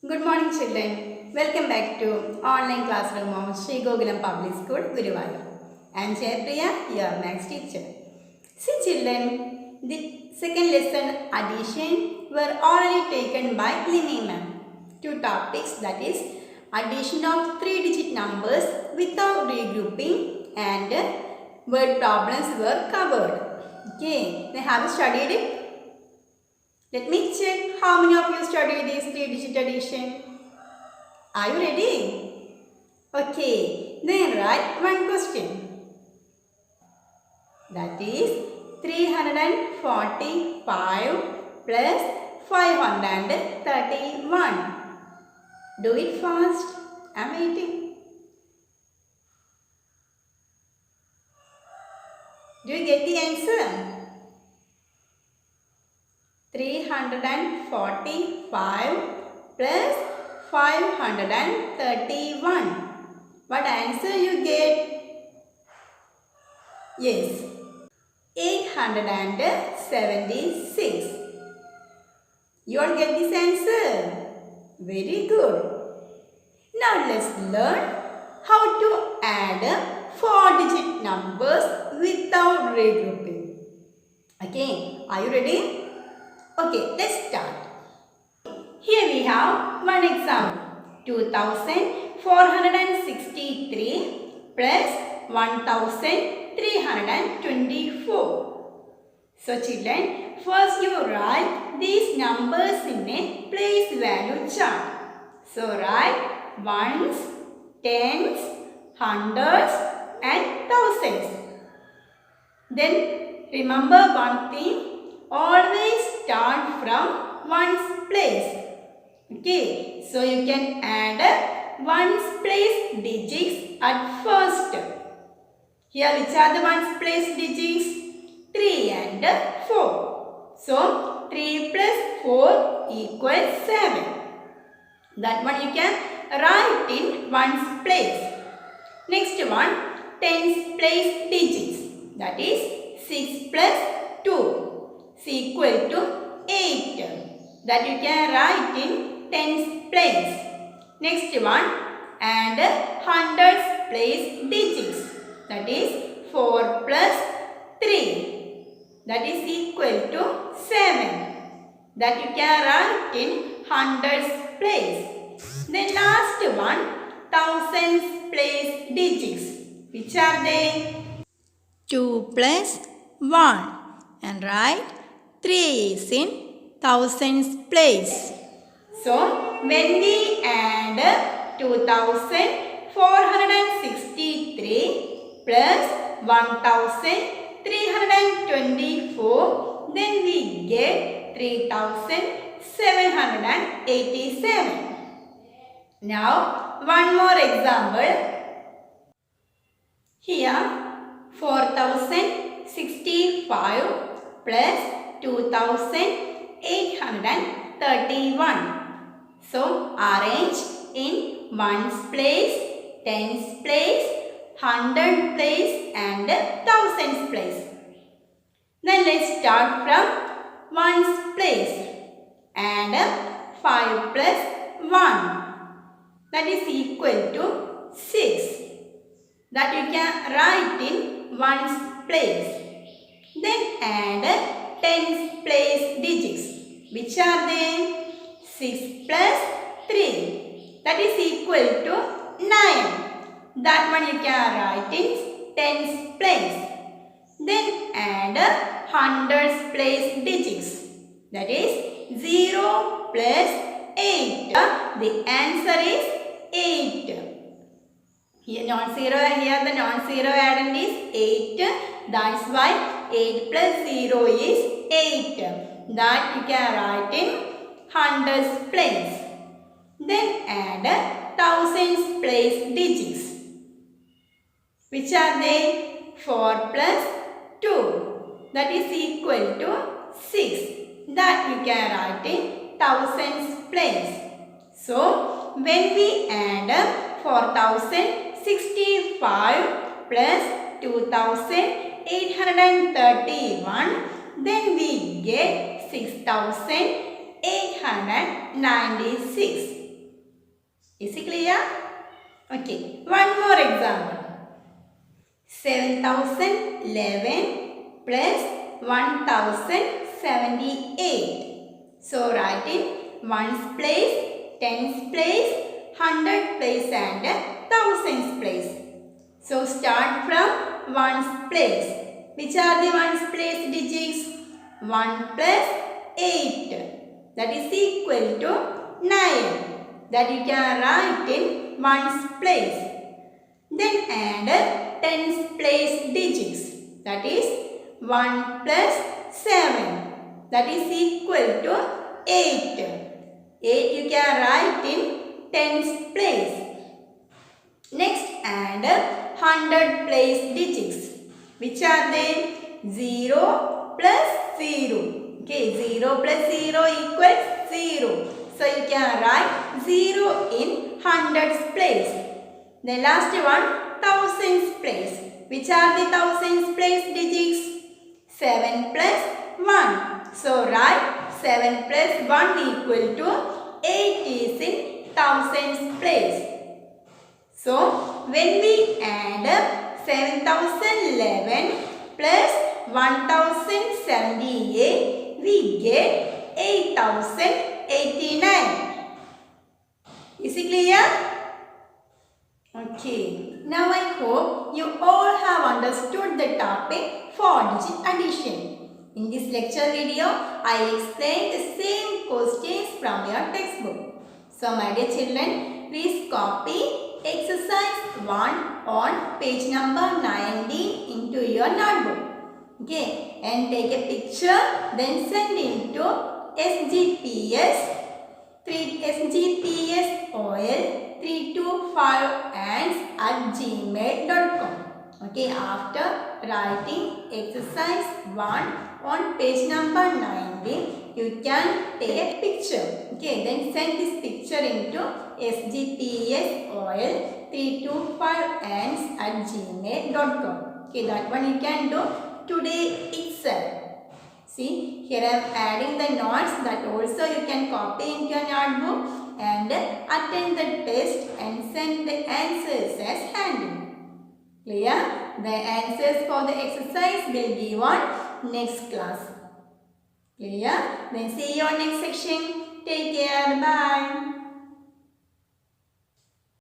Good morning, children. Welcome back to online classroom of Sri Gokulam Public School, Guruvayur. I am Jaypriya, your maths teacher. See, children, the second lesson addition were already taken by Lini ma'am. Two topics, that is addition of three-digit numbers without regrouping and word problems were covered. Okay, they have studied it. Let me check how many of you studied this three-digit addition. Are you ready? Okay, then write one question. That is 345 plus 531. Do it fast. I am waiting. Do you get the answer? 345 plus 531. What answer you get? Yes, 876. You all get this answer? Very good. Now let's learn how to add 4-digit numbers without regrouping. Okay, are you ready? Okay, let's start. Here we have one example. 2463 plus 1324. So children, first you write these numbers in a place value chart. So write ones, tens, hundreds and thousands. Then remember one thing. Always start from ones place. Okay, so you can add ones place digits at first. Here which are the ones place digits? 3 and 4. So 3 plus 4 equals 7. That one you can write in ones place. Next one, tens place digits. That is 6 plus 2. Is equal to 8. That you can write in tens place. Next one, and hundreds place digits. That is 4 plus 3. That is equal to 7. That you can write in hundreds place. Then last one, thousands place digits. Which are they? 2 plus 1. And write 3 is in thousands place. So, when we add 2463 plus 1324, then we get 3787. Now, one more example. Here, 4065 plus 2831. So, arrange in ones place, tens place, hundred place and thousands place. Then let's start from ones place and 5 plus 1. That is equal to 6. That you can write in ones place. Then add tens place digits. Which are they? 6 plus 3. That is equal to 9. That one you can write in tens place. Then add hundreds place digits. That is 0 plus 8. The answer is 8. Here the non-zero addend is 8. That's why 8 plus 0 is 8. That you can write in hundreds place. Then add thousands place digits. Which are they? 4 plus 2. That is equal to 6. That you can write in thousands place. So, when we add 4065 plus 2831, then we get 6896. Is it clear? Okay, one more example. 7011 plus 1078. So write in ones place, tens place, hundred place and thousands place. So start from ones place. Which are the ones place digits? 1 plus 8. That is equal to 9. That you can write in ones place. Then add tens place digits. That is 1 plus 7. That is equal to 8. 8 you can write in tens place. Next add 100 place digits. Which are they? 0 plus 0. Okay, 0 plus 0 equals 0. So you can write 0 in hundreds place. The last one, thousands place. Which are the thousands place digits? 7 plus 1. So write 7 plus 1 equal to 8 is in thousands place. So when we add 7011 plus 1078, we get 8089. Is it clear? Okay. Now I hope you all have understood the topic 4-digit addition. In this lecture video, I explained the same questions from your textbook. So my dear children, please copy exercise 1 on page number 19 into your notebook. Okay, and take a picture, then send it to sgpsoil325ants@gmail.com. Okay, after writing exercise 1 on page number 19, you can take a picture. Okay, then send this picture into sgpsoil325ants@gmail.com. Okay, that one you can do today itself. See, here I am adding the notes that also you can copy into your notebook and attend the test and send the answers as handy. Clear? The answers for the exercise will give on next class. Clear? Then see you on next section. Take care. Bye.